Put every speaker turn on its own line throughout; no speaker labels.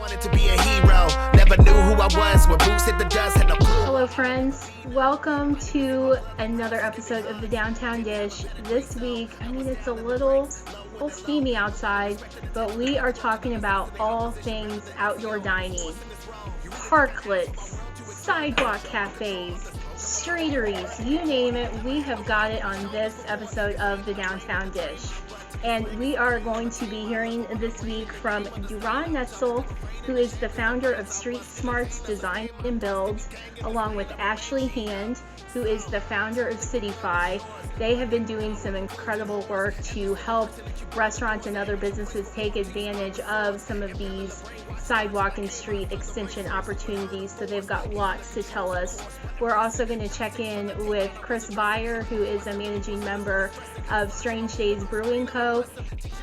Wanted to be a hero, never knew who I was when boots hit the dust, had no clue.
Hello friends, welcome to another episode of the Downtown Dish. This week, it's a little steamy outside, but we are talking about all things outdoor dining. Parklets, sidewalk cafes, streeteries, you name it, we have got it on this episode of the Downtown Dish. And we are going to be hearing this week from Duran Netzel, who is the founder of Street Smarts Design and Build, along with Ashley Hand, who is the founder of Cityfy. They have been doing some incredible work to help restaurants and other businesses take advantage of some of these sidewalk and street extension opportunities, so they've got lots to tell us. We're also going to check in with Chris Beyer, who is a managing member of Strange Days Brewing Co.,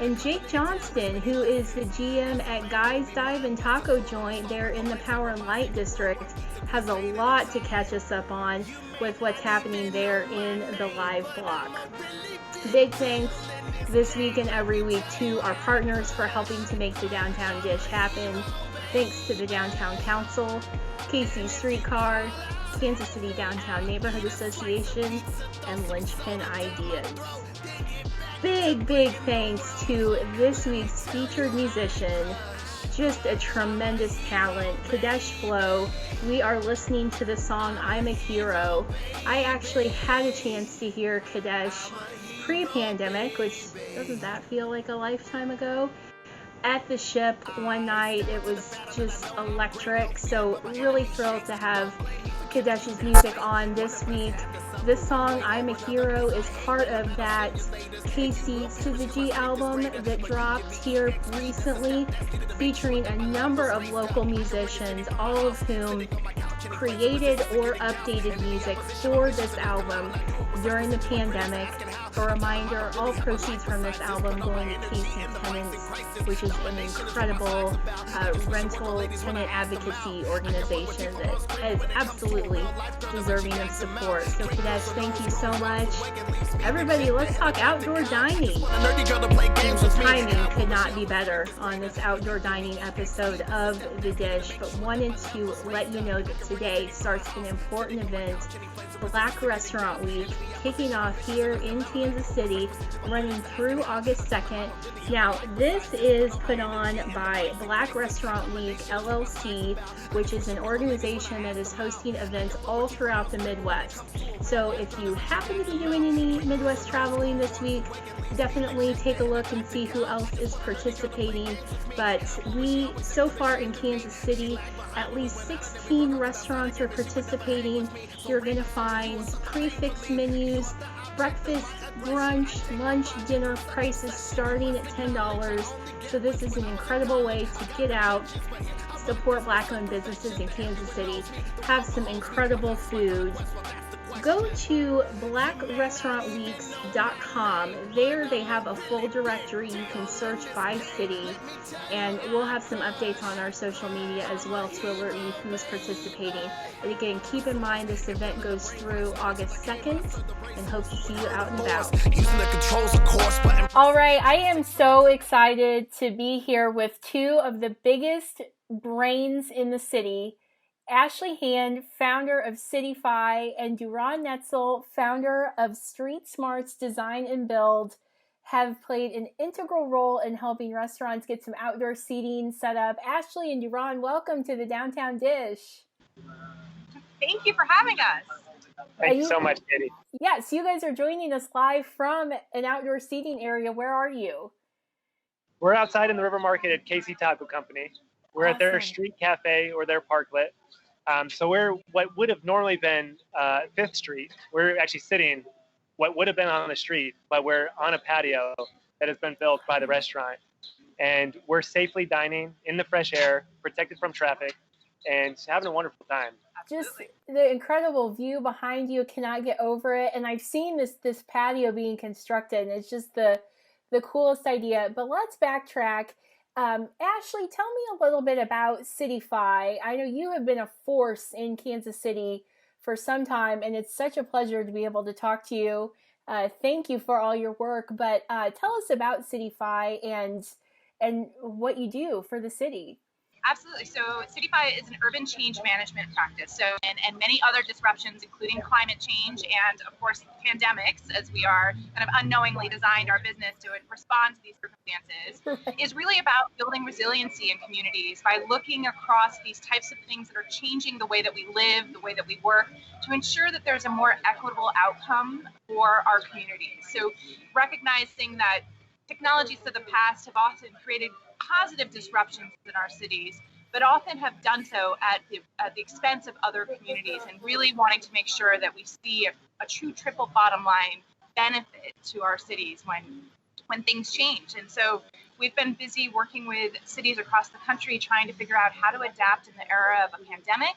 and Jake Johnston, who is the GM at Guy's Dive and Taco Joint there in the Power and Light District, has a lot to catch us up on with what's happening there in the live block. Big thanks this week and every week to our partners for helping to make the Downtown Dish happen. Thanks to the Downtown Council, KC Streetcar, Kansas City Downtown Neighborhood Association, and Lynchpin Ideas. Big thanks to this week's featured musician, just a tremendous talent, Kadesh Flow. We are listening to the song I'm a Hero. I actually had a chance to hear Kadesh pre-pandemic, which doesn't that feel like a lifetime ago, at the Ship one night. It was just electric, so really thrilled to have Kadesh's music on this week. This song, I'm a Hero, is part of that Casey Syzygy album that dropped here recently, featuring a number of local musicians, all of whom created or updated music for this album during the pandemic. A reminder, all proceeds from this album going to Casey Tenants, which is an incredible rental tenant advocacy organization that is absolutely deserving of support. So Kadesh, thank you so much. Everybody, let's talk outdoor dining. The timing could not be better on this outdoor dining episode of The Dish, but wanted to let you know that today starts an important event, Black Restaurant Week, kicking off here in Kansas City, running through August 2nd. Now, this is put on by Black Restaurant Week LLC, which is an organization that is hosting events all throughout the Midwest. So if you happen to be doing any Midwest traveling this week, definitely take a look and see who else is participating. But so far in Kansas City, at least 16 restaurants are participating. You're going to find prefix menus, breakfast, brunch, lunch, dinner prices starting at $10. So this is an incredible way to get out, support Black-owned businesses in Kansas City, have some incredible food. Go to blackrestaurantweeks.com. There they have a full directory. You can search by city, and we'll have some updates on our social media as well to alert you who's participating. And again, keep in mind this event goes through August 2nd, and hope to see you out and about. All right, I am so excited to be here with two of the biggest brains in the city. Ashley Hand, founder of Cityfy, and Duran Netzel, founder of Street Smarts Design and Build, have played an integral role in helping restaurants get some outdoor seating set up. Ashley and Duran, welcome to the Downtown Dish.
Thank you for having us.
Thank you so much, Katie.
Yes, you guys are joining us live from an outdoor seating area. Where are you?
We're outside in the River Market at KC Taco Company. We're
Awesome.
at their street cafe or their parklet. So we're what would have normally been 5th Street. We're actually sitting what would have been on the street, but we're on a patio that has been built by the restaurant. And we're safely dining in the fresh air, protected from traffic, and having a wonderful time.
Just the incredible view behind you, cannot get over it. And I've seen this patio being constructed, and it's just the coolest idea. But let's backtrack. Ashley, tell me a little bit about Cityfy. I know you have been a force in Kansas City for some time, and it's such a pleasure to be able to talk to you. Thank you for all your work, but tell us about Cityfy and what you do for the city.
Absolutely. So CityFi is an urban change management practice. So, and many other disruptions, including climate change and, of course, pandemics, as we are kind of unknowingly designed our business to respond to these circumstances, is really about building resiliency in communities by looking across these types of things that are changing the way that we live, the way that we work, to ensure that there's a more equitable outcome for our communities. So recognizing that technologies of the past have often created positive disruptions in our cities, but often have done so at the expense of other communities, and really wanting to make sure that we see a true triple bottom line benefit to our cities when things change. And so we've been busy working with cities across the country trying to figure out how to adapt in the era of a pandemic,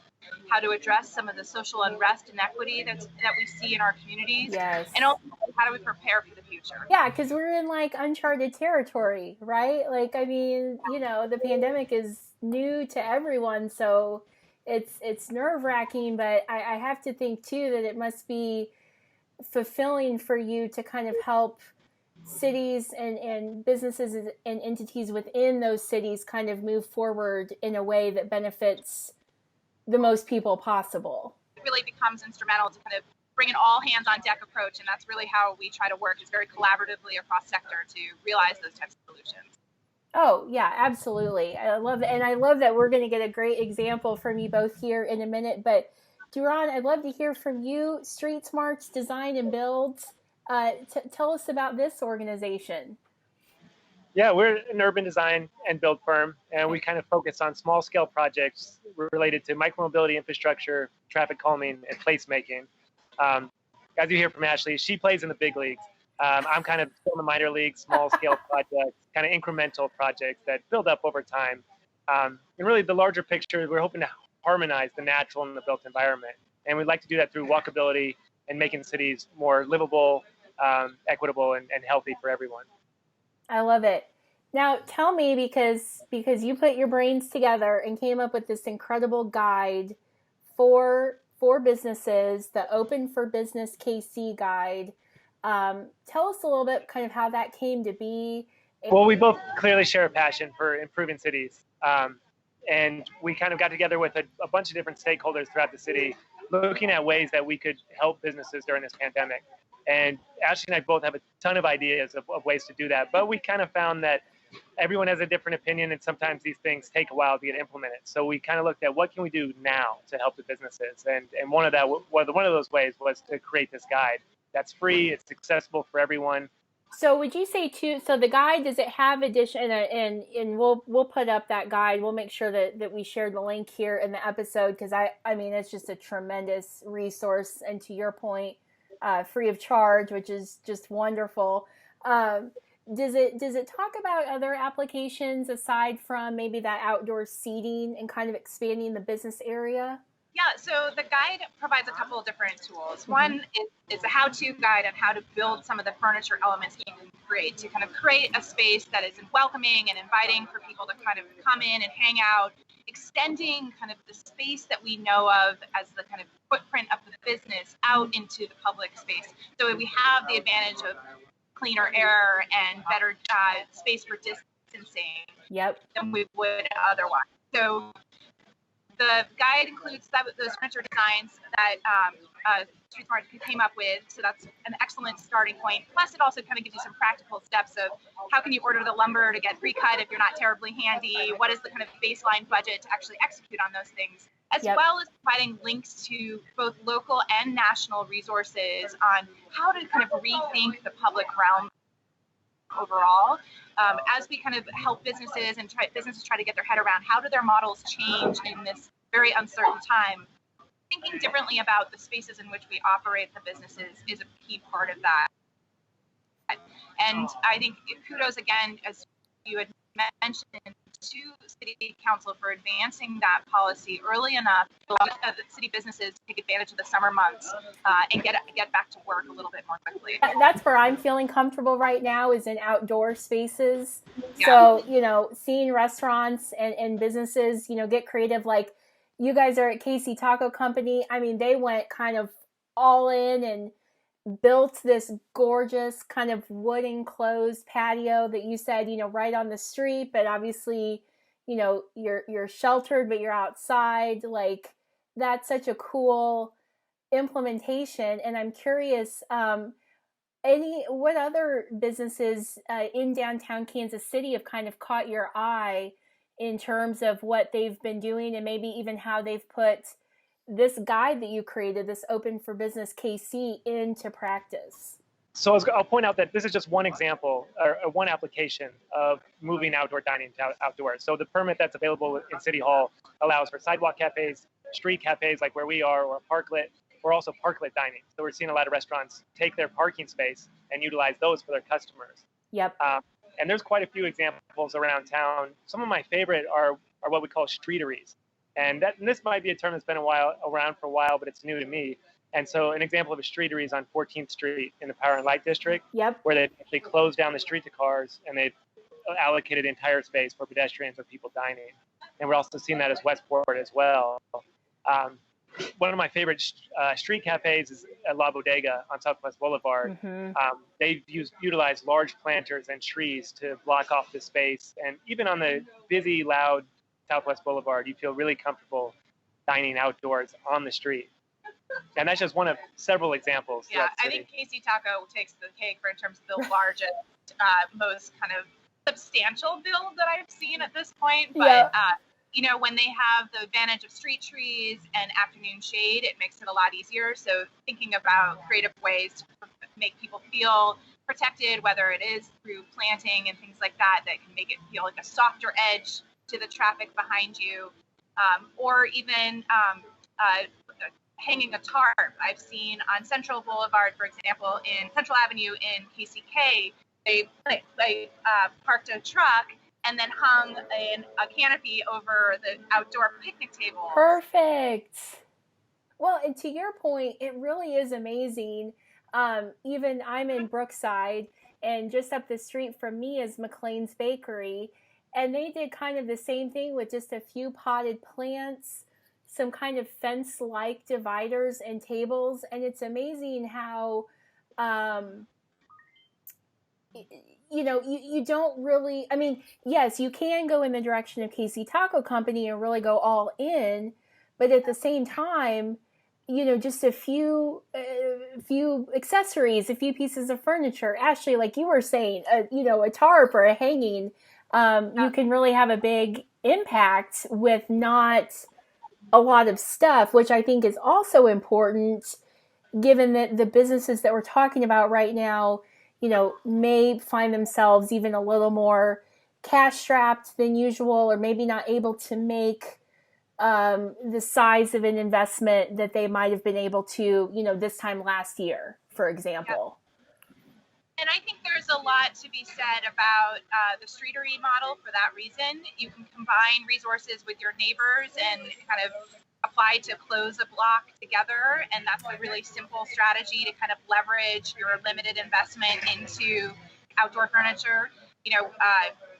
how to address some of the social unrest and inequity that we see in our communities,
Yes.
and also how do we prepare for the future.
Yeah, because we're in like uncharted territory, right? Like, I mean, the pandemic is new to everyone, so it's nerve-wracking, but I have to think too that it must be fulfilling for you to kind of help cities and businesses and entities within those cities kind of move forward in a way that benefits the most people possible.
It really becomes instrumental to kind of bring an all hands on deck approach, and that's really how we try to work, is very collaboratively across sector to realize those types of solutions.
Oh yeah, absolutely. I love it. And I love that we're going to get a great example from you both here in a minute, but Duran, I'd love to hear from you. Street Smarts Design and Build. Tell us about this organization.
Yeah, we're an urban design and build firm, and we kind of focus on small scale projects related to micromobility infrastructure, traffic calming, and placemaking. As you hear from Ashley, she plays in the big leagues. I'm kind of still in the minor leagues, small scale projects, kind of incremental projects that build up over time. And really the larger picture, we're hoping to harmonize the natural and the built environment. And we'd like to do that through walkability and making cities more livable, equitable, and healthy for everyone.
I love it. Now tell me, because you put your brains together and came up with this incredible guide for businesses, the Open for Business KC guide. Tell us a little bit kind of how that came to be.
Well, we both clearly share a passion for improving cities. And we kind of got together with a bunch of different stakeholders throughout the city, looking at ways that we could help businesses during this pandemic. And Ashley and I both have a ton of ideas of ways to do that. But we kind of found that everyone has a different opinion, and sometimes these things take a while to get implemented. So we kind of looked at what can we do now to help the businesses. And one of those ways was to create this guide that's free, it's accessible for everyone.
So would you say too, so the guide, does it have addition, and we'll put up that guide. We'll make sure that we share the link here in the episode, because I mean, it's just a tremendous resource, and to your point, free of charge, which is just wonderful. Does it talk about other applications aside from maybe that outdoor seating and kind of expanding the business area?
Yeah, so the guide provides a couple of different tools. One is a how-to guide on how to build some of the furniture elements that you can create to kind of create a space that is welcoming and inviting for people to kind of come in and hang out, extending kind of the space that we know of as the kind of footprint of the business out into the public space. So we have the advantage of cleaner air and better space for distancing than we would otherwise. So the guide includes those furniture designs that Street Smart came up with, so that's an excellent starting point. Plus, it also kind of gives you some practical steps of how can you order the lumber to get recut if you're not terribly handy, what is the kind of baseline budget to actually execute on those things, as well as providing links to both local and national resources on how to kind of rethink the public realm overall, as we kind of help businesses and businesses try to get their head around how do their models change in this very uncertain time. Thinking differently about the spaces in which we operate the businesses is a key part of that. And I think kudos again, as you had mentioned, to City Council for advancing that policy early enough so that city businesses take advantage of the summer months and get back to work a little bit more quickly.
That's where I'm feeling comfortable right now, is in outdoor spaces. Yeah. So, seeing restaurants and businesses, get creative. Like you guys are at Casey Taco Company. I mean, they went kind of all in and built this gorgeous kind of wood enclosed patio that you said, right on the street, but obviously, you're sheltered, but you're outside. Like, that's such a cool implementation. And I'm curious, what other businesses in downtown Kansas City have kind of caught your eye in terms of what they've been doing, and maybe even how they've put this guide that you created, this Open for Business KC, into practice?
So I'll point out that this is just one example or one application of moving outdoor dining to outdoors. So the permit that's available in City Hall allows for sidewalk cafes, street cafes like where we are, or parklet, or also parklet dining. So we're seeing a lot of restaurants take their parking space and utilize those for their customers.
Yep.
And there's quite a few examples around town. Some of my favorite are what we call streeteries. And this might be a term that's been around for a while, but it's new to me. And so an example of a streetery is on 14th Street in the Power and Light District,
yep,
where they closed down the street to cars and they allocated entire space for pedestrians or people dining. And we're also seeing that as Westport as well. One of my favorite street cafes is at La Bodega on Southwest Boulevard.
Mm-hmm.
They've utilized large planters and trees to block off the space. And even on the busy, loud Southwest Boulevard, you feel really comfortable dining outdoors on the street. And that's just one of several examples.
Yeah, I think KC Taco takes the cake in terms of the largest, most kind of substantial build that I've seen at this point. But when they have the advantage of street trees and afternoon shade, it makes it a lot easier. So thinking about creative ways to make people feel protected, whether it is through planting and things like that can make it feel like a softer edge to the traffic behind you, or even hanging a tarp. I've seen on Central Boulevard, for example, in Central Avenue in KCK, they parked a truck and then hung a canopy over the outdoor picnic table.
Perfect. Well, and to your point, it really is amazing. Even I'm in Brookside, and just up the street from me is McLean's Bakery, and they did kind of the same thing with just a few potted plants, some kind of fence-like dividers and tables, and it's amazing how you don't really, I mean, yes, you can go in the direction of KC Taco Company and really go all in, but at the same time, just a few accessories, a few pieces of furniture. Ashley, like you were saying, a tarp or a hanging, you can really have a big impact with not a lot of stuff, which I think is also important, given that the businesses that we're talking about right now, may find themselves even a little more cash strapped than usual, or maybe not able to make the size of an investment that they might have been able to, this time last year, for example.
And I think there's a lot to be said about the streetery model for that reason. You can combine resources with your neighbors and kind of apply to close a block together. And that's a really simple strategy to kind of leverage your limited investment into outdoor furniture.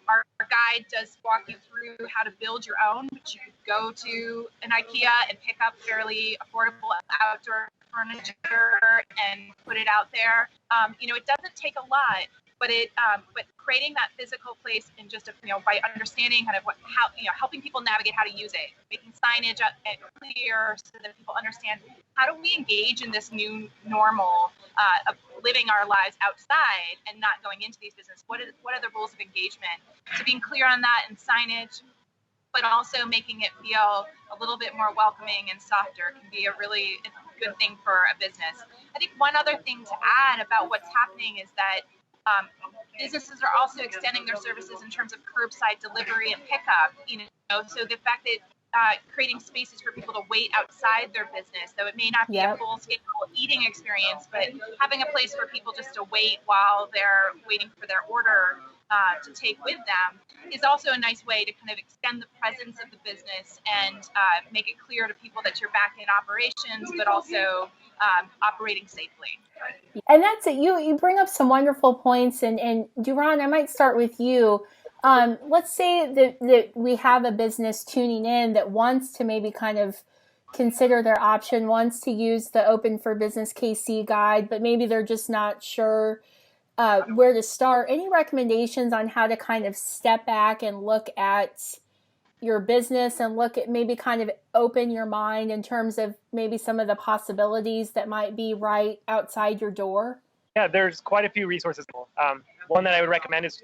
Our guide does walk you through how to build your own, but you could go to an IKEA and pick up fairly affordable outdoor furniture and put it out there. It doesn't take a lot, but but creating that physical place and just by understanding kind of helping people navigate how to use it, making signage clear so that people understand how do we engage in this new normal of living our lives outside and not going into these businesses. What are the rules of engagement? So being clear on that and signage, but also making it feel a little bit more welcoming and softer can be a really good thing for a business. I think one other thing to add about what's happening is that businesses are also extending their services in terms of curbside delivery and pickup. So the fact that creating spaces for people to wait outside their business, so it may not be a full-scale eating experience, but having a place for people just to wait while they're waiting for their order to take with them is also a nice way to kind of extend the presence of the business and make it clear to people that you're back in operations, but also operating safely.
And that's it. You bring up some wonderful points, and Duran, I might start with you. Let's say that we have a business tuning in that wants to maybe kind of consider their option, wants to use the Open for Business KC guide, but maybe they're just not sure where to start. Any recommendations on how to kind of step back and look at, your business and look at maybe kind of open your mind in terms of maybe some of the possibilities that might be right outside your door?
Yeah, there's quite a few resources. One that I would recommend is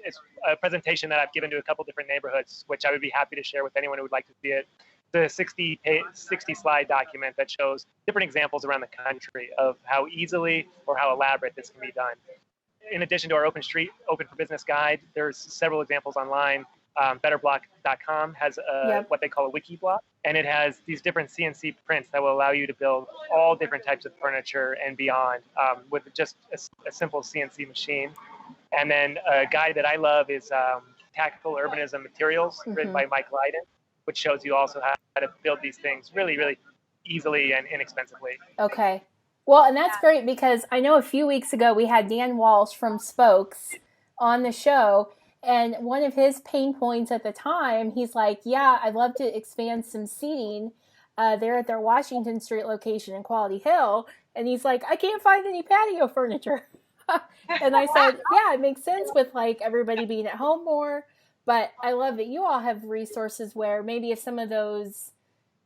a presentation that I've given to a couple different neighborhoods, which I would be happy to share with anyone who would like to see it. The 60 slide document that shows different examples around the country of how easily or how elaborate this can be done. In addition to our Open for Business guide, there's several examples online. Betterblock.com has what they call a wiki block, and it has these different CNC prints that will allow you to build all different types of furniture and beyond with just a simple CNC machine. And then a guide that I love is Tactical Urbanism Materials, written by Mike Lydon, which shows you also how to build these things really, really easily and inexpensively.
Okay. Well, and that's great because I know a few weeks ago we had Dan Walsh from Spokes on the show, and one of his pain points at the time, he's like, yeah, I'd love to expand some seating there at their Washington Street location in Quality Hill. And he's like, I can't find any patio furniture. And I said, yeah, it makes sense with like everybody being at home more. But I love that you all have resources where maybe if some of those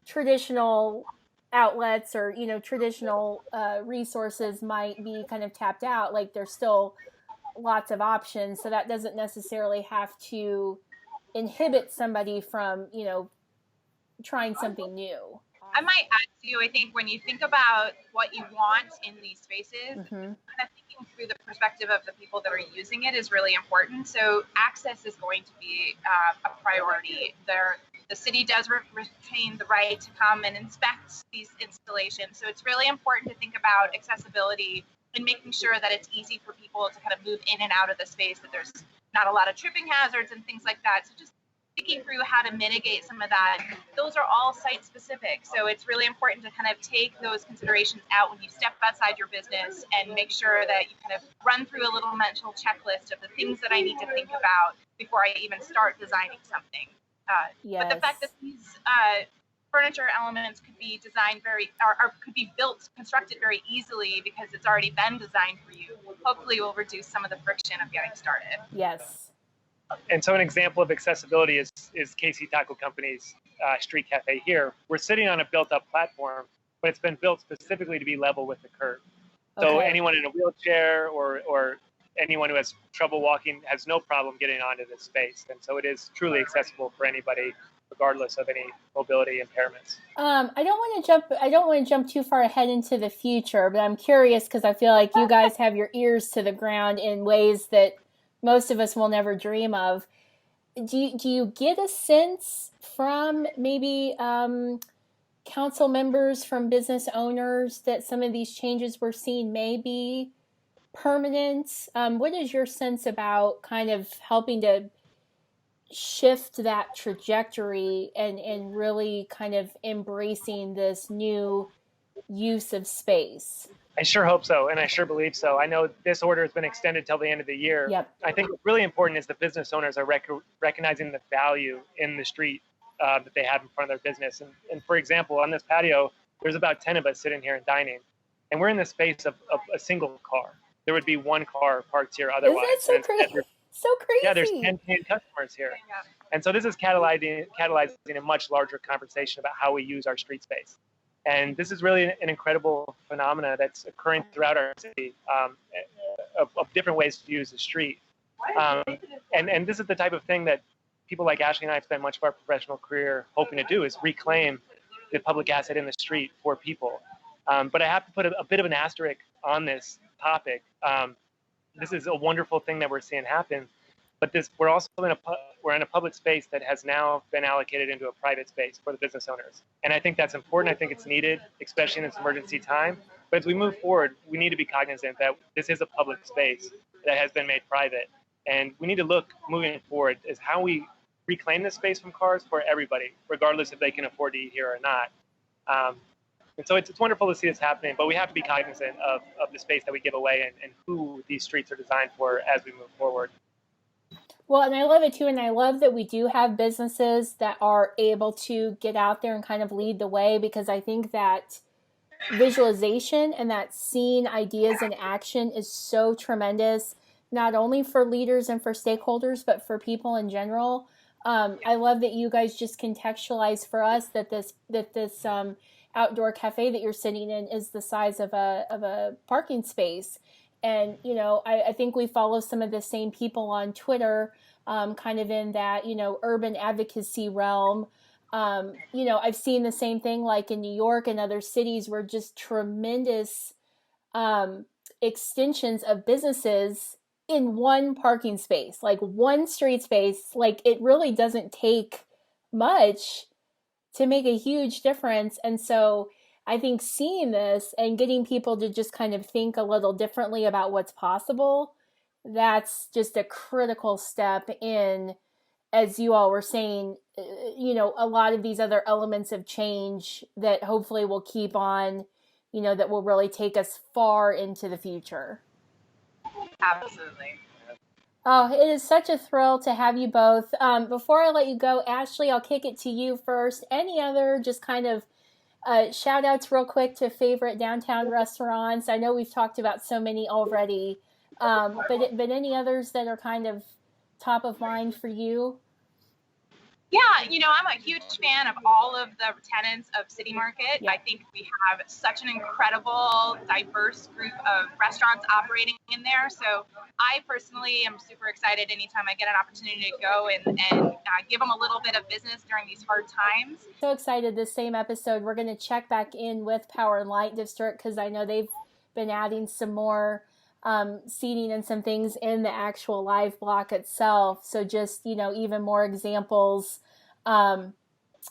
traditional outlets or, you know, traditional resources might be kind of tapped out, like there's still lots of options. So that doesn't necessarily have to inhibit somebody from, you know, trying something new.
I might add too, I think when you think about what you want in these spaces, kind of thinking through the perspective of the people that are using it is really important. So access is going to be a priority. The city does retain the right to come and inspect these installations. So it's really important to think about accessibility and making sure that it's easy for people to kind of move in and out of the space, that there's not a lot of tripping hazards and things like that. So just thinking through how to mitigate some of that. Those are all site specific. So it's really important to kind of take those considerations out when you step outside your business and make sure that you kind of run through a little mental checklist of the things that I need to think about before I even start designing something. But the fact that these furniture elements could be designed could be constructed very easily because it's already been designed for you, hopefully will reduce some of the friction of getting started.
Yes.
And so an example of accessibility is KC Taco Company's Street Cafe here. We're sitting on a built-up platform, but it's been built specifically to be level with the curb. So anyone in a wheelchair or anyone who has trouble walking has no problem getting onto this space. And so it is truly accessible for anybody, regardless of any mobility impairments. I don't want to jump too far ahead into the future, but I'm curious because I feel like you guys have your ears to the ground in ways that most of us will never dream of. Do you get a sense from maybe council members, from business owners, that some of these changes we're seeing may be permanent? What is your sense about kind of helping to shift that trajectory and really kind of embracing this new use of space? I sure hope so, and I sure believe so. I know this order has been extended till the end of the year. Yep. I think what's really important is the business owners are recognizing the value in the street that they have in front of their business. And for example, on this patio, there's about 10 of us sitting here and dining, and we're in the space of a single car. There would be one car parked here otherwise. Isn't that so crazy? So crazy. Yeah, there's 10 paying customers here. And so this is catalyzing a much larger conversation about how we use our street space. And this is really an incredible phenomena that's occurring throughout our city of different ways to use the street. And this is the type of thing that people like Ashley and I have spent much of our professional career hoping to do, is reclaim the public asset in the street for people. But I have to put a bit of an asterisk on this topic. This is a wonderful thing that we're seeing happen, but we're also in a public space that has now been allocated into a private space for the business owners. And I think that's important. I think it's needed, especially in this emergency time. But as we move forward, we need to be cognizant that this is a public space that has been made private. And we need to look moving forward as how we reclaim this space from cars for everybody, regardless if they can afford to eat here or not. And so it's wonderful to see this happening, but we have to be cognizant of the space that we give away and who these streets are designed for as we move forward. Well, and I love it too, and I love that we do have businesses that are able to get out there and kind of lead the way, because I think that visualization and that seeing ideas in action is so tremendous, not only for leaders and for stakeholders, but for people in general.
I love that you guys just contextualize for us that this outdoor cafe that you're sitting in is the size of a parking space. And, I think we follow some of the same people on Twitter, kind of in that, urban advocacy realm. I've seen the same thing like in New York and other cities where just tremendous extensions of businesses in one parking space, like one street space. Like it really doesn't take much to make a huge difference. And so I think seeing this and getting people to just kind of think a little differently about what's possible, that's just a critical step in, as you all were saying, a lot of these other elements of change that hopefully will keep on, that will really take us far into the future.
Absolutely.
Oh, it is such a thrill to have you both. Before I let you go, Ashley, I'll kick it to you first. Any other just kind of shout outs real quick to favorite downtown restaurants? I know we've talked about so many already, but any others that are kind of top of mind for you?
Yeah, I'm a huge fan of all of the tenants of City Market.
Yeah.
I think we have such an incredible, diverse group of restaurants operating in there. So I personally am super excited anytime I get an opportunity to go and give them a little bit of business during these hard times.
So excited this same episode. We're going to check back in with Power and Light District because I know they've been adding some more seating and some things in the actual live block itself. So just, even more examples. I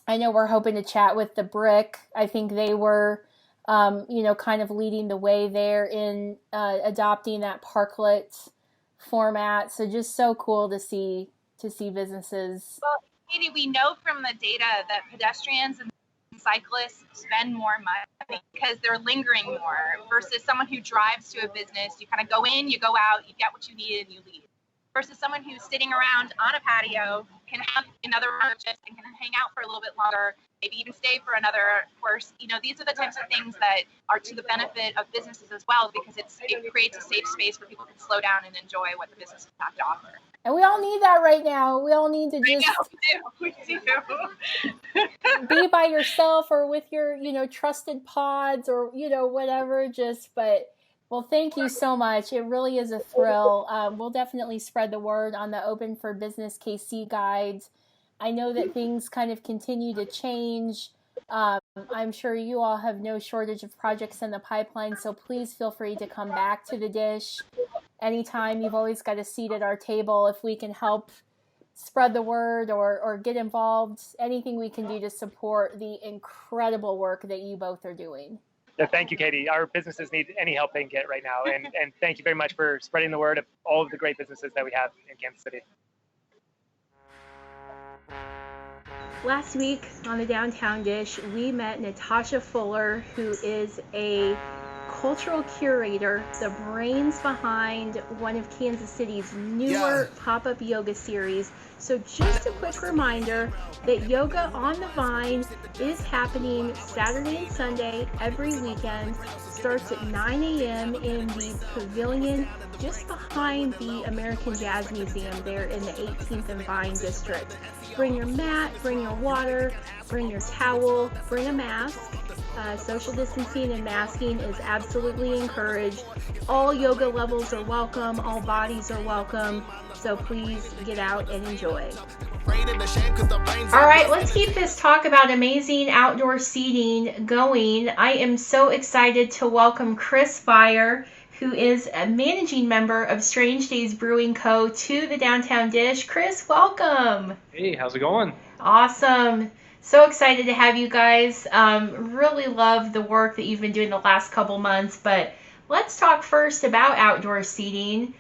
know we're hoping to chat with the Brick. I think they were, kind of leading the way there in adopting that parklet format. So just so cool to see businesses.
Well, Katie, we know from the data that pedestrians and cyclists spend more money because they're lingering more versus someone who drives to a business. You kind of go in, you go out, you get what you need, and you leave. Versus someone who's sitting around on a patio, can have another purchase and can hang out for a little bit longer, maybe even stay for another course. These are the types of things that are to the benefit of businesses as well, because it creates a safe space where people can slow down and enjoy what the businesses have to offer.
And we all need that right now. We all need to just
we do.
be by yourself or with your, trusted pods or, whatever. Well, thank you so much. It really is a thrill. We'll definitely spread the word on the Open for Business KC guides. I know that things kind of continue to change. I'm sure you all have no shortage of projects in the pipeline, so please feel free to come back to the Dish anytime. You've always got a seat at our table. If we can help spread the word or get involved, anything we can do to support the incredible work that you both are doing.
Yeah, thank you, Katie. Our businesses need any help they can get right now. And thank you very much for spreading the word of all of the great businesses that we have in Kansas City.
Last week on the Downtown Dish, we met Natasha Fuller, who is a cultural curator, the brains behind one of Kansas City's newer pop-up yoga series. So just a quick reminder that Yoga on the Vine is happening Saturday and Sunday every weekend. Starts at 9 a.m. in the pavilion just behind the American Jazz Museum there in the 18th and Vine district. Bring your mat, bring your water, bring your towel, bring a mask. Social distancing and masking is absolutely encouraged. All yoga levels are welcome, all bodies are welcome, so please get out and enjoy. All right, let's keep this talk about amazing outdoor seating going. I am so excited to welcome Chris Beyer, who is a managing member of Strange Days Brewing Co. to the Downtown Dish. Chris, welcome.
Hey, how's it going?
Awesome. So excited to have you guys. Really love the work that you've been doing the last couple months, but let's talk first about outdoor seating.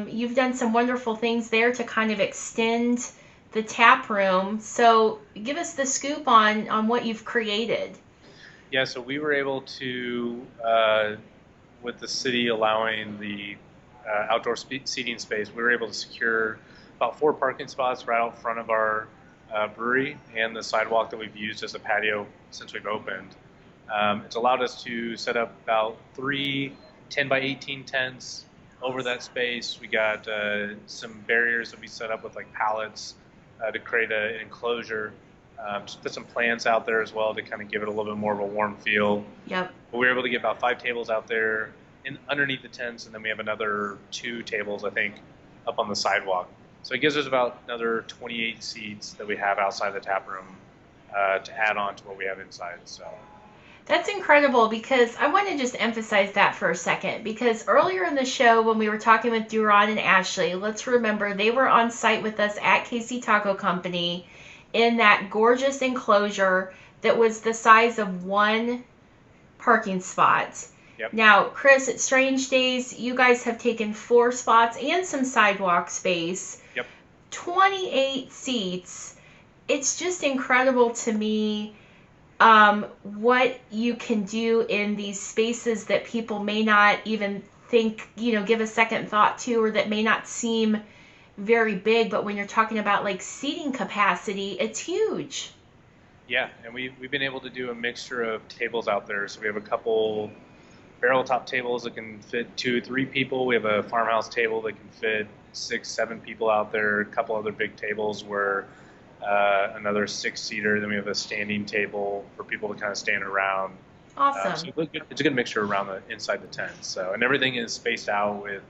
You've done some wonderful things there to kind of extend the tap room. So give us the scoop on what you've created.
Yeah, so we were able to, with the city allowing the outdoor seating space, we were able to secure about 4 parking spots right out front of our brewery and the sidewalk that we've used as a patio since we've opened. It's allowed us to set up about 3 10 by 18 tents over that space. We got some barriers that we set up with like pallets to create an enclosure. Just put some plants out there as well to kind of give it a little bit more of a warm feel.
Yep.
But we were able to get about 5 tables out there underneath the tents, and then we have another 2 tables, I think, up on the sidewalk. So it gives us about another 28 seats that we have outside the tap room to add on to what we have inside. So
That's incredible, because I want to just emphasize that for a second, because earlier in the show when we were talking with Duran and Ashley, let's remember they were on site with us at Casey Taco Company in that gorgeous enclosure that was the size of 1 parking spot.
Yep.
Now, Chris, at Strange Days, you guys have taken 4 spots and some sidewalk space.
Yep.
28 seats. It's just incredible to me what you can do in these spaces that people may not even think, give a second thought to, or that may not seem very big. But when you're talking about like seating capacity, it's huge.
yeah, and we've been able to do a mixture of tables out there. So we have a couple barrel top tables that can fit 2-3 people. We have a farmhouse table that can fit 6-7 people out there. A couple other big tables where another 6-seater. Then we have a standing table for people to kind of stand around.
Awesome.
So it's a good mixture around inside the tent. So, and everything is spaced out with,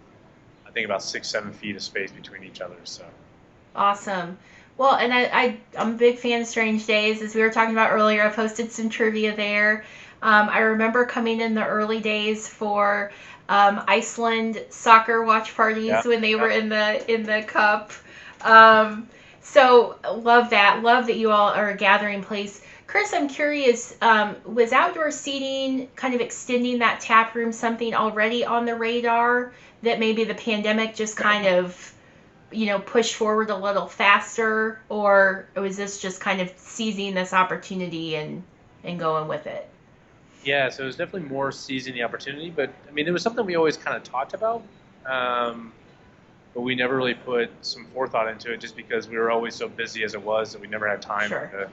I think, about 6-7 feet of space between each other. So
Awesome. Well, and I'm a big fan of Strange Days. As we were talking about earlier, I posted some trivia there. I remember coming in the early days for Iceland soccer watch parties when they were in the cup. So love that. Love that you all are a gathering place. Chris, I'm curious, was outdoor seating, kind of extending that tap room, something already on the radar that maybe the pandemic just kind of, pushed forward a little faster, or was this just kind of seizing this opportunity and going with it?
yeah, so it was definitely more seizing the opportunity, but I mean, it was something we always kind of talked about, but we never really put some forethought into it, just because we were always so busy as it was that we never had time to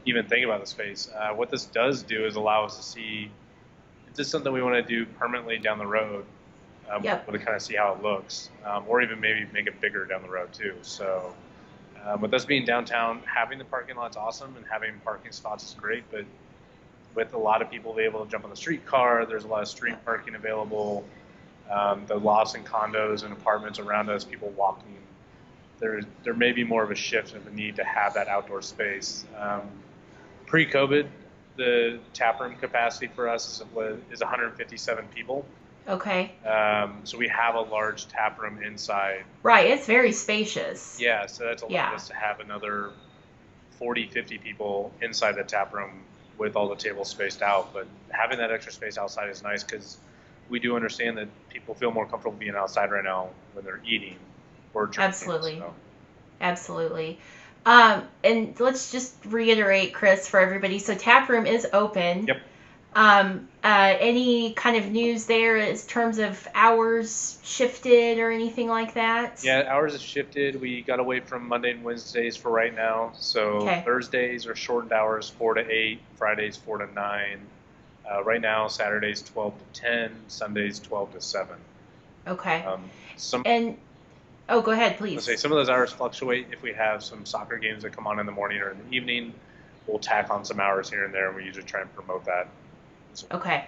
even think about the space. What this does do is allow us to see, is this something we want to do permanently down the road? To kind of see how it looks, or even maybe make it bigger down the road too. So with us being downtown, having the parking lot's awesome, and having parking spots is great, but with a lot of people being able to jump on the streetcar, there's a lot of street parking available. The lots and condos and apartments around us, people walking, there may be more of a shift of the need to have that outdoor space. Pre-COVID, the tap room capacity for us is 157 people.
Okay.
So we have a large tap room inside.
Right, it's very spacious.
Yeah, so that's allowed us to have another 40, 50 people inside the tap room with all the tables spaced out. But having that extra space outside is nice, because we do understand that people feel more comfortable being outside right now when they're eating or drinking.
Absolutely. So. Absolutely. And let's just reiterate, Chris, for everybody. So tap room is open.
Yep.
Any kind of news there in terms of hours shifted or anything like that?
Yeah, hours have shifted. We got away from Monday and Wednesdays for right now. So Thursdays are shortened hours, 4 to 8. Fridays, 4 to 9. Right now, Saturdays, 12 to 10. Sundays, 12 to 7.
Okay. Go ahead, please.
Let's say some of those hours fluctuate. If we have some soccer games that come on in the morning or in the evening, we'll tack on some hours here and there, and we usually try and promote that.
Okay.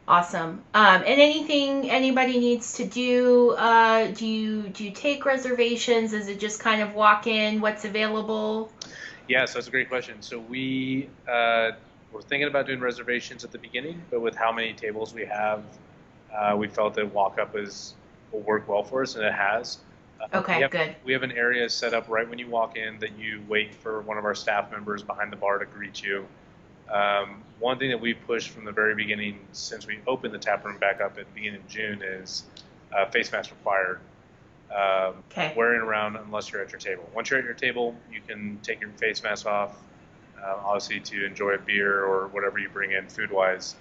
Awesome. And anything anybody needs to do, do you take reservations? Is it just kind of walk in, what's available?
Yeah, so that's a great question. So we were thinking about doing reservations at the beginning, but with how many tables we have, we felt that walk-up will work well for us, and it has.
Good.
We have an area set up right when you walk in that you wait for one of our staff members behind the bar to greet you. One thing that we pushed from the very beginning, since we opened the tap room back up at the beginning of June, is face mask required. Wearing around unless you're at your table. Once you're at your table, you can take your face mask off, obviously to enjoy a beer or whatever you bring in food-wise.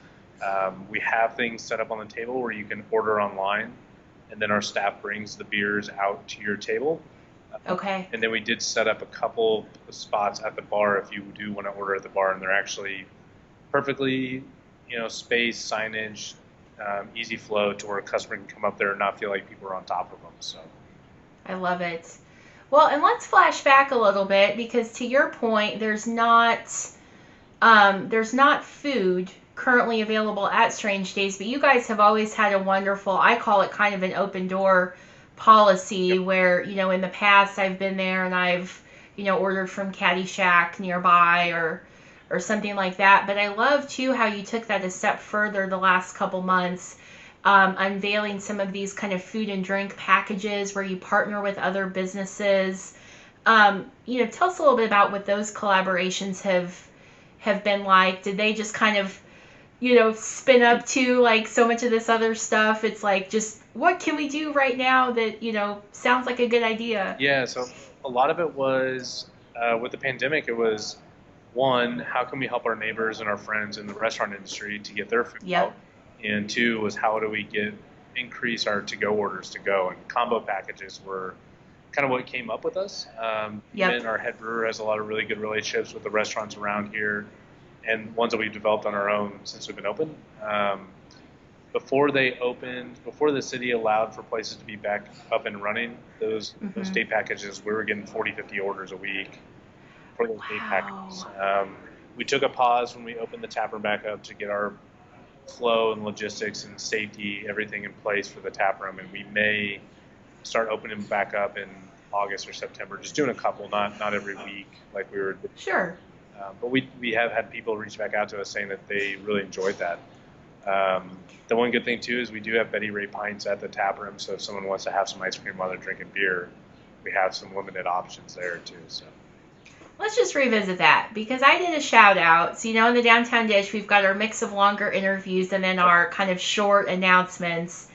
We have things set up on the table where you can order online, and then our staff brings the beers out to your table.
Okay.
And then we did set up a couple of spots at the bar if you do want to order at the bar, and they're actually perfectly, spaced, signage, easy flow to where a customer can come up there and not feel like people are on top of them. So.
I love it. Well, and let's flash back a little bit, because to your point, there's not food currently available at Strange Days, but you guys have always had a wonderful, I call it kind of an open door policy, where, in the past I've been there and I've, ordered from Caddy Shack nearby or something like that. But I love too how you took that a step further the last couple months, unveiling some of these kind of food and drink packages where you partner with other businesses. Tell us a little bit about what those collaborations have been like. Did they just kind of, spin up to like so much of this other stuff? It's like, just what can we do right now that, sounds like a good idea?
Yeah, so a lot of it was, with the pandemic, it was, one, how can we help our neighbors and our friends in the restaurant industry to get their food out? And two was, how do we increase our to-go orders to go? And combo packages were kind of what came up with us. And our head brewer has a lot of really good relationships with the restaurants around here, and ones that we've developed on our own since we've been open. Before the city allowed for places to be back up and running, those day packages, we were getting 40, 50 orders a week for those day packages. We took a pause when we opened the taproom back up to get our flow and logistics and safety, everything in place for the taproom, and we may start opening back up in August or September, just doing a couple, not every week like we were.
Sure.
But we have had people reach back out to us saying that they really enjoyed that. The one good thing too is we do have Betty Ray pints at the tap room, so if someone wants to have some ice cream while they're drinking beer, we have some limited options there too. So
let's just revisit that, because I did a shout out. So, in the Downtown Dish, we've got our mix of longer interviews and then our kind of short announcements.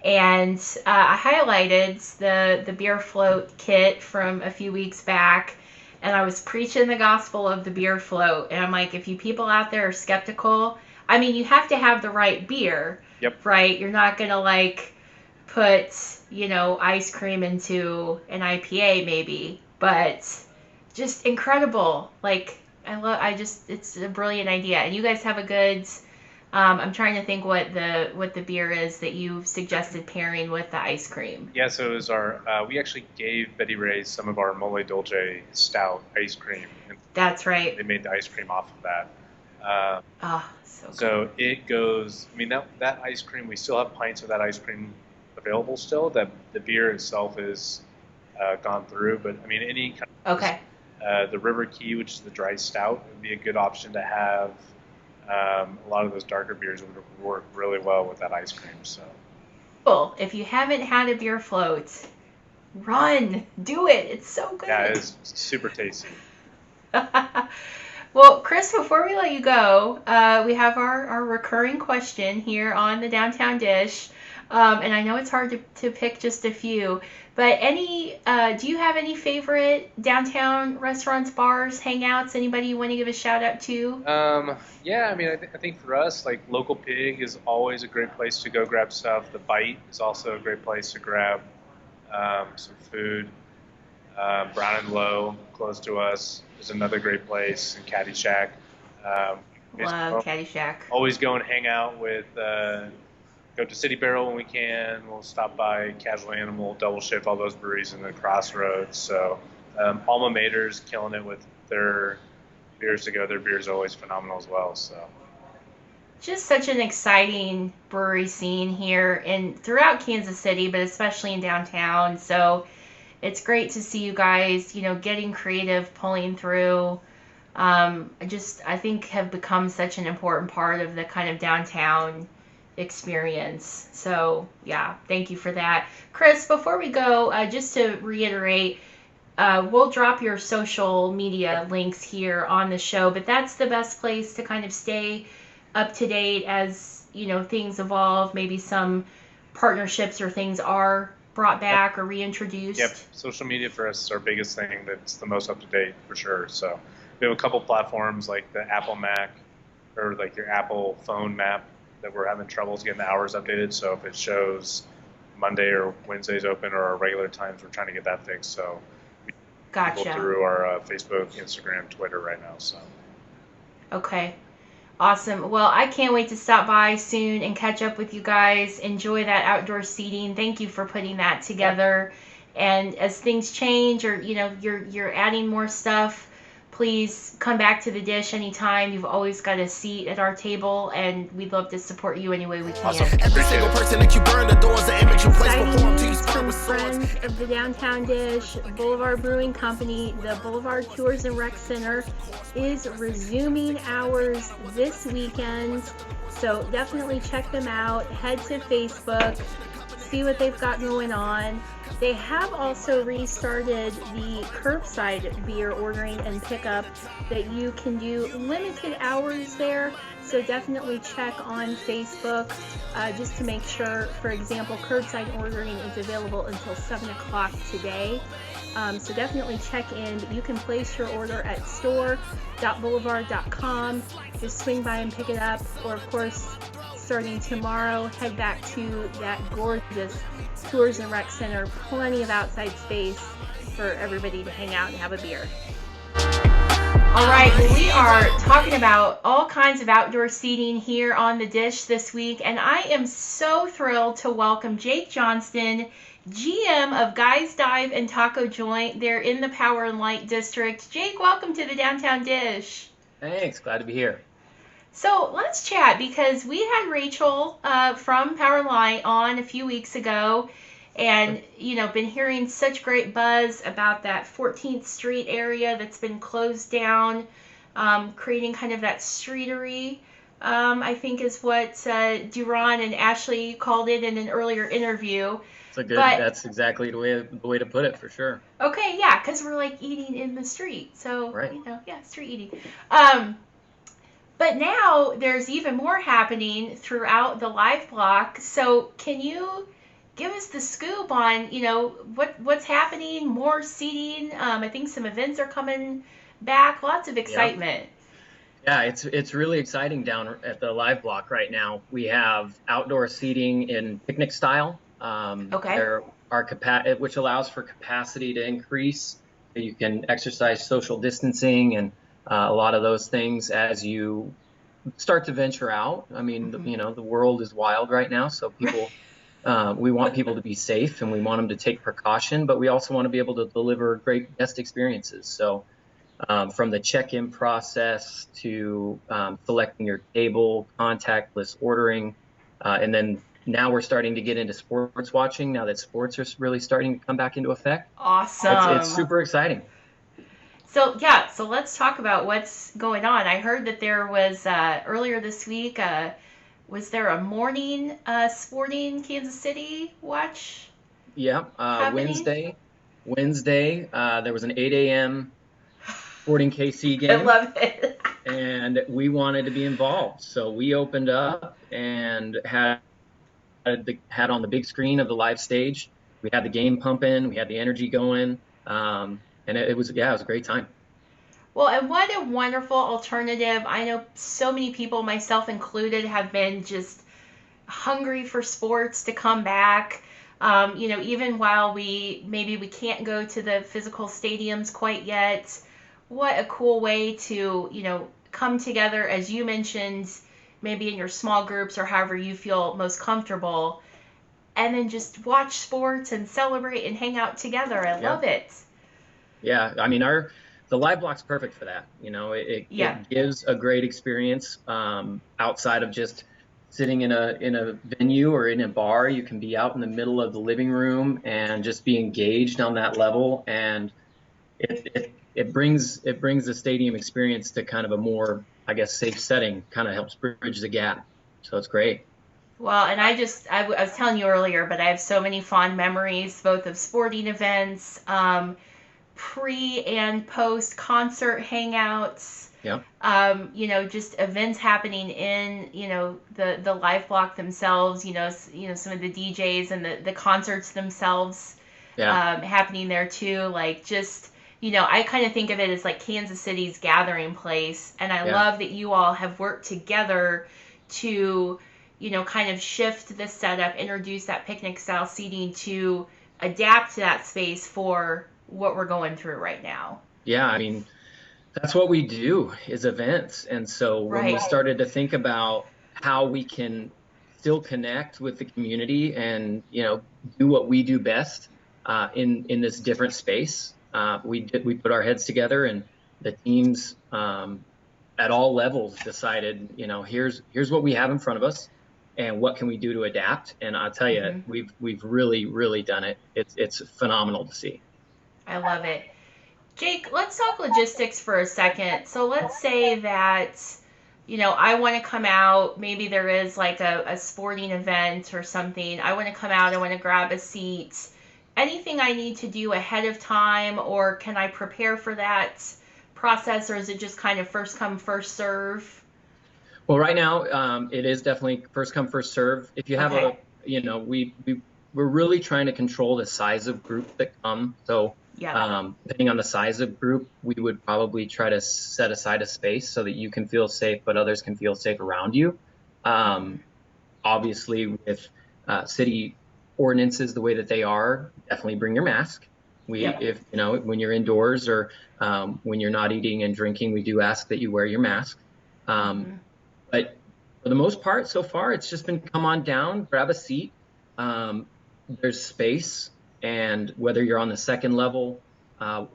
And I highlighted the beer float kit from a few weeks back, and I was preaching the gospel of the beer float. And I'm like, if you people out there are skeptical, I mean, you have to have the right beer, right? You're not going to like put, ice cream into an IPA maybe, but just incredible. Like, it's a brilliant idea. And you guys have a good, I'm trying to think what the beer is that you suggested pairing with the ice cream.
Yeah, so it was we actually gave Betty Ray's some of our Mole Dolce stout ice cream.
That's right.
They made the ice cream off of that.
So
it goes, I mean, that ice cream, we still have pints of that ice cream available still. That the beer itself is gone through, but I mean, any kind of...
Okay.
The River Key, which is the dry stout, would be a good option to have. A lot of those darker beers would work really well with that ice cream. So,
cool. If you haven't had a beer float, run, do it. It's so good.
Yeah, it's super tasty.
Well, Chris, before we let you go, we have our recurring question here on the Downtown Dish. And I know it's hard to pick just a few, but do you have any favorite downtown restaurants, bars, hangouts? Anybody you want to give a shout out to?
Yeah, I mean, I think for us, like, Local Pig is always a great place to go grab stuff. The Bite is also a great place to grab some food. Brown and Low, close to us, is another great place. And Caddy Shack.
Love Caddy Shack.
Always go and hang out with... go to City Barrel when we can. We'll stop by Casual Animal, Double Shift, all those breweries in the Crossroads. So Alma Mater's killing it with their beers to go. Their beers are always phenomenal as well. So
just such an exciting brewery scene here and throughout Kansas City, but especially in downtown. So it's great to see you guys, getting creative, pulling through. I think have become such an important part of the kind of downtown experience. So yeah, thank you for that. Chris, before we go, just to reiterate, we'll drop your social media links here on the show, but that's the best place to kind of stay up to date as things evolve, maybe some partnerships or things are brought back or reintroduced.
Yep, social media for us is our biggest thing. That's the most up to date for sure. So we have a couple platforms like the Apple Mac or like your Apple phone map that we're having troubles getting the hours updated. So if it shows Monday or Wednesdays open or our regular times, we're trying to get that fixed. So we
gotcha.
Go through our Facebook, Instagram, Twitter right now. So
okay, awesome. Well, I can't wait to stop by soon and catch up with you guys. Enjoy that outdoor seating. Thank you for putting that together. And as things change, or you're adding more stuff, please come back to the Dish anytime. You've always got a seat at our table, and we'd love to support you any way we can.
Awesome. Every single person that you burn, the doors, the image you place before them to you
From
with swords.
friends of the Downtown Dish, Boulevard Brewing Company, the Boulevard Tours and Rec Center is resuming hours this weekend. So definitely check them out. Head to Facebook, see what they've got going on. They have also restarted the curbside beer ordering and pickup that you can do limited hours there. So definitely check on Facebook just to make sure. For example, curbside ordering is available until 7 o'clock today. So definitely check in. You can place your order at store.boulevard.com. Just swing by and pick it up. Or, of course, starting tomorrow, head back to that gorgeous Tours and Rec Center. Plenty of outside space for everybody to hang out and have a beer. All right, well, we are talking about all kinds of outdoor seating here on the Dish this week, and I am so thrilled to welcome Jake Johnston, GM of Guys Dive and Taco Joint. They're in the Power and Light District. Jake, welcome to the Downtown Dish.
Thanks, glad to be here.
So let's chat, because we had Rachel from Power and Light on a few weeks ago, and been hearing such great buzz about that 14th Street area that's been closed down, creating kind of that streetery, I think is what Duran and Ashley called it in an earlier interview.
That's exactly the way to put it, for sure.
Okay, yeah, because we're like eating in the street, so
right.
Street eating. But now there's even more happening throughout the live block. So can you give us the scoop on, what's happening, more seating? I think some events are coming back, lots of excitement.
Yeah, it's really exciting down at the live block right now. We have outdoor seating in picnic style.
Okay.
There are which allows for capacity to increase. You can exercise social distancing and a lot of those things as you start to venture out. I mean, the world is wild right now, so people, we want people to be safe, and we want them to take precaution, but we also want to be able to deliver great guest experiences. So from the check-in process to selecting your table, contactless ordering, and then now we're starting to get into sports watching now that sports are really starting to come back into effect.
Awesome.
It's super exciting.
So let's talk about what's going on. I heard that there was earlier this week, was there a morning sporting Kansas City watch?
Yeah, Wednesday, there was an 8 a.m. Sporting KC game.
I love it.
And we wanted to be involved, so we opened up and had on the big screen of the live stage. We had the game pumping, we had the energy going. And it was a great time.
Well, and what a wonderful alternative. I know so many people, myself included, have been just hungry for sports to come back. Even while we can't go to the physical stadiums quite yet. What a cool way to, come together, as you mentioned, maybe in your small groups or however you feel most comfortable, and then just watch sports and celebrate and hang out together. I love it.
Yeah, I mean, the live block's perfect for that. It gives a great experience outside of just sitting in a venue or in a bar. You can be out in the middle of the living room and just be engaged on that level, and it brings the stadium experience to kind of a more, I guess, safe setting. Kind of helps bridge the gap. So it's great.
Well, and I was telling you earlier, but I have so many fond memories, both of sporting events, pre and post concert hangouts.
Yeah.
Just events happening in, the live block themselves, some of the DJs and the concerts themselves, happening there too. Like just, I kind of think of it as like Kansas City's gathering place. And I love that you all have worked together to, kind of shift the setup, introduce that picnic style seating to adapt to that space for what we're going through right now.
Yeah, I mean, that's what we do is events. And so when we started to think about how we can still connect with the community and, do what we do best, in this different space. We put our heads together, and the teams at all levels decided, here's what we have in front of us, and what can we do to adapt. And I'll tell you, we've really done it. It's phenomenal to see.
I love it. Jake, let's talk logistics for a second. So let's say that, I want to come out, maybe there is like a sporting event or something. I want to come out, I want to grab a seat. Anything I need to do ahead of time, or can I prepare for that process, or is it just kind of first come, first serve?
Well, right now, it is definitely first come, first serve. If you have we're really trying to control the size of group that come. So depending on the size of group, we would probably try to set aside a space so that you can feel safe, but others can feel safe around you. Obviously, with city ordinances the way that they are, definitely bring your mask. If when you're indoors or when you're not eating and drinking, we do ask that you wear your mask. But for the most part, so far, it's just been come on down, grab a seat. There's space, and whether you're on the second level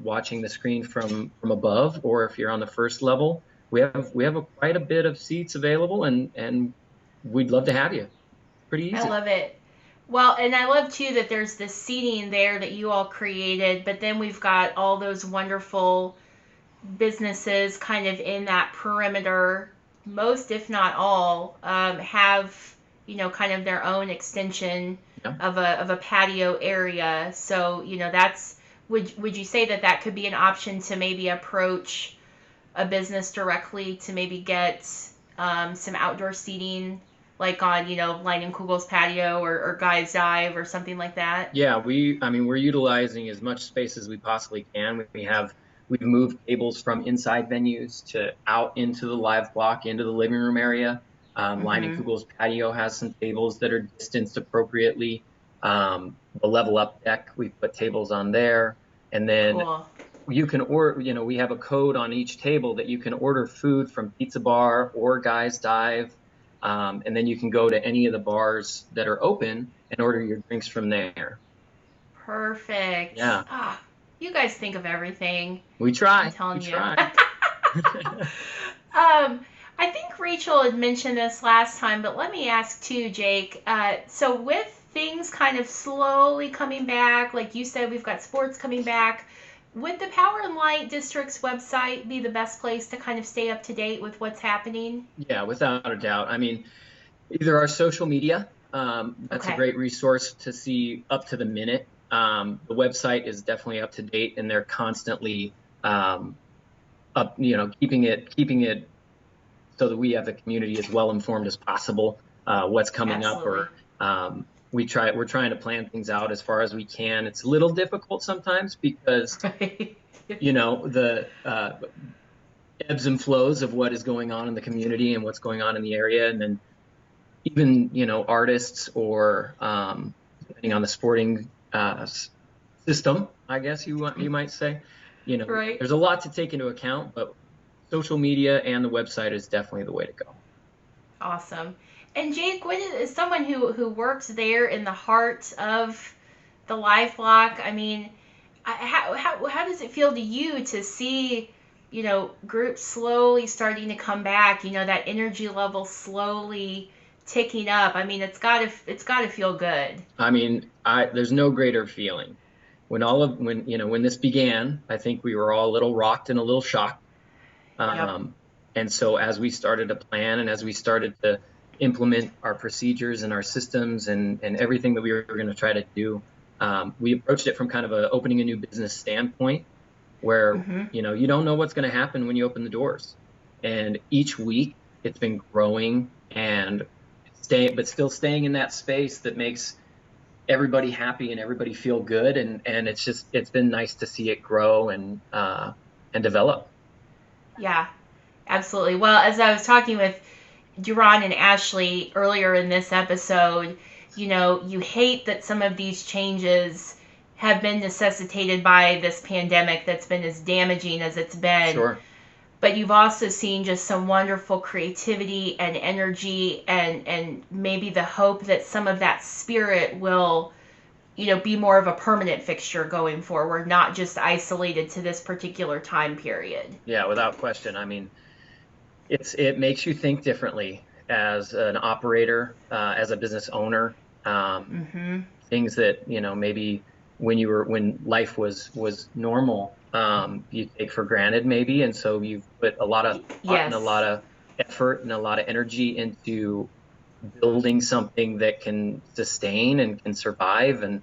watching the screen from above, or if you're on the first level, we have quite a bit of seats available, and we'd love to have you. Pretty easy.
I love it. Well, and I love too that there's this seating there that you all created, but then we've got all those wonderful businesses kind of in that perimeter. Most, if not all, have kind of their own extension of a patio area. So that's would you say that could be an option to maybe approach a business directly to maybe get some outdoor seating, like on Leinenkugel's patio or Guy's Dive or something like that?
Yeah, we're utilizing as much space as we possibly can. We've moved tables from inside venues to out into the live block, into the living room area. Leinenkugel's patio has some tables that are distanced appropriately. The level up deck, we put tables on there, and then you can order. We have a code on each table that you can order food from Pizza Bar or Guy's Dive. And then you can go to any of the bars that are open and order your drinks from there.
Perfect.
Yeah.
You guys think of everything.
We try.
I'm telling you.
Try.
I think Rachel had mentioned this last time, but let me ask too, Jake. So with things kind of slowly coming back, like you said, we've got sports coming back. Would the Power and Light District's website be the best place to kind of stay up to date with what's happening?
Yeah, without a doubt. I mean, either our social media, that's a great resource to see up to the minute. The website is definitely up to date, and they're constantly keeping it so that we have the community as well informed as possible, what's coming up, or we're trying to plan things out as far as we can. It's a little difficult sometimes because the ebbs and flows of what is going on in the community and what's going on in the area, and then even artists or depending on the sporting system, I guess you might say, there's a lot to take into account, but social media and the website is definitely the way to go.
Awesome. And Jake, as someone who works there in the heart of the live block, I mean, how does it feel to you to see, groups slowly starting to come back, that energy level slowly ticking up? I mean, it's got to feel good. I mean,
there's no greater feeling. When this began, I think we were all a little rocked and a little shocked. And so as we started to plan and as we started to implement our procedures and our systems and everything that we were going to try to do, we approached it from kind of opening a new business standpoint where, you don't know what's going to happen when you open the doors. And each week it's been growing and but still staying in that space that makes everybody happy and everybody feel good. And it's been nice to see it grow and develop.
Yeah, absolutely. Well, as I was talking with Duran and Ashley earlier in this episode, you hate that some of these changes have been necessitated by this pandemic that's been as damaging as it's been.
Sure.
But you've also seen just some wonderful creativity and energy and maybe the hope that some of that spirit will, be more of a permanent fixture going forward, not just isolated to this particular time period.
Yeah, without question. I mean, it makes you think differently as an operator, as a business owner. Things that maybe when life was normal, you take for granted maybe, and so you've put a lot of thought and a lot of effort and a lot of energy into building something that can sustain and can survive, and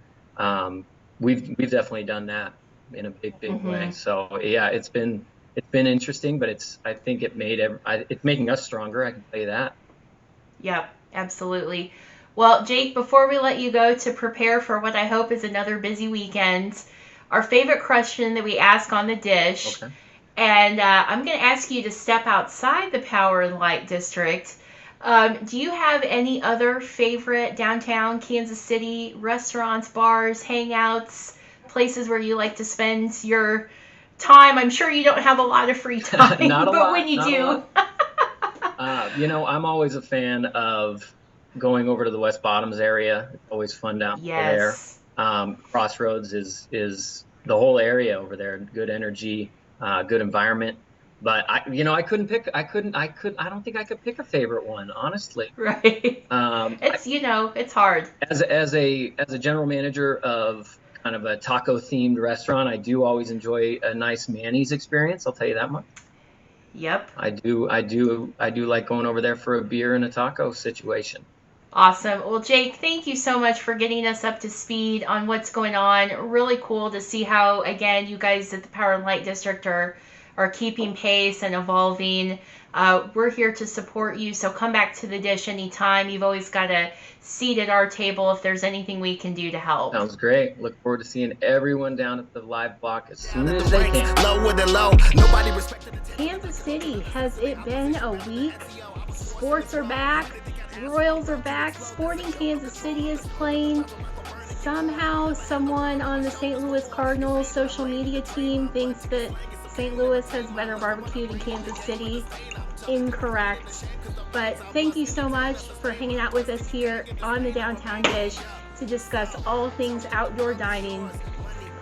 we've definitely done that in a big way. So yeah, it's been interesting, but I think it's making us stronger. I can tell you that.
Yep, absolutely. Well, Jake, before we let you go to prepare for what I hope is another busy weekend, our favorite question that we ask on the dish, and I'm going to ask you to step outside the Power and Light District. Do you have any other favorite downtown Kansas City restaurants, bars, hangouts, places where you like to spend your time? I'm sure you don't have a lot of free time, but when you do.
I'm always a fan of going over to the West Bottoms area. It's always fun down there. Crossroads is the whole area over there. Good energy, good environment. But I don't think I could pick a favorite one, honestly.
Right. It's hard.
As a general manager of kind of a taco themed restaurant, I do always enjoy a nice Manny's experience. I'll tell you that much.
Yep.
I do like going over there for a beer and a taco situation.
Awesome. Well, Jake, thank you so much for getting us up to speed on what's going on. Really cool to see how, again, you guys at the Power and Light District are keeping pace and evolving. We're here to support you, so come back to the dish anytime. You've always got a seat at our table if there's anything we can do to help.
Sounds great. Look forward to seeing everyone down at the live block as soon as they can.
Kansas City, has it been a week? Sports are back. Royals are back. Sporting Kansas City is playing. Somehow, someone on the St. Louis Cardinals social media team thinks that St. Louis has better barbecue than Kansas City. Incorrect. But thank you so much for hanging out with us here on the Downtown Dish to discuss all things outdoor dining.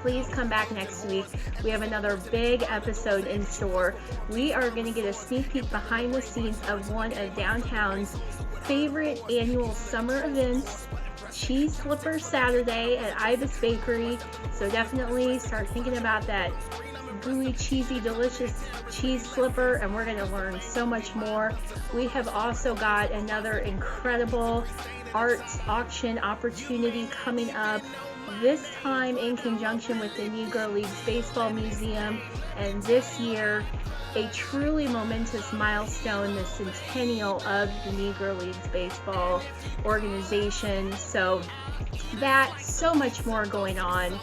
Please come back next week. We have another big episode in store. We are going to get a sneak peek behind the scenes of one of downtown's favorite annual summer events, Cheese Slipper Saturday at Ibis Bakery. So definitely start thinking about that gooey, cheesy, delicious cheese slipper, and we're going to learn so much more. We have also got another incredible arts auction opportunity coming up, this time in conjunction with the Negro Leagues Baseball Museum, and this year a truly momentous milestone, the centennial of the Negro Leagues Baseball organization. So that, so much more going on.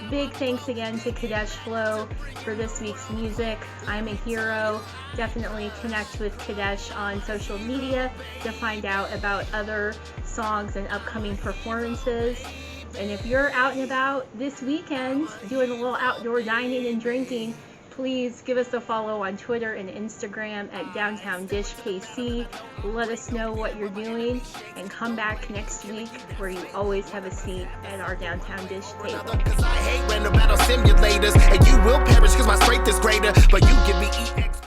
Big thanks again to Kadesh Flow for this week's music. I'm a hero. Definitely connect with Kadesh on social media to find out about other songs and upcoming performances. And if you're out and about this weekend doing a little outdoor dining and drinking, please give us a follow on Twitter and Instagram at Downtown Dish KC. Let us know what you're doing, and come back next week where you always have a seat at our Downtown Dish table.
Cause I hate random battle simulators, and you will perish cause my strength is greater, but you give me EX.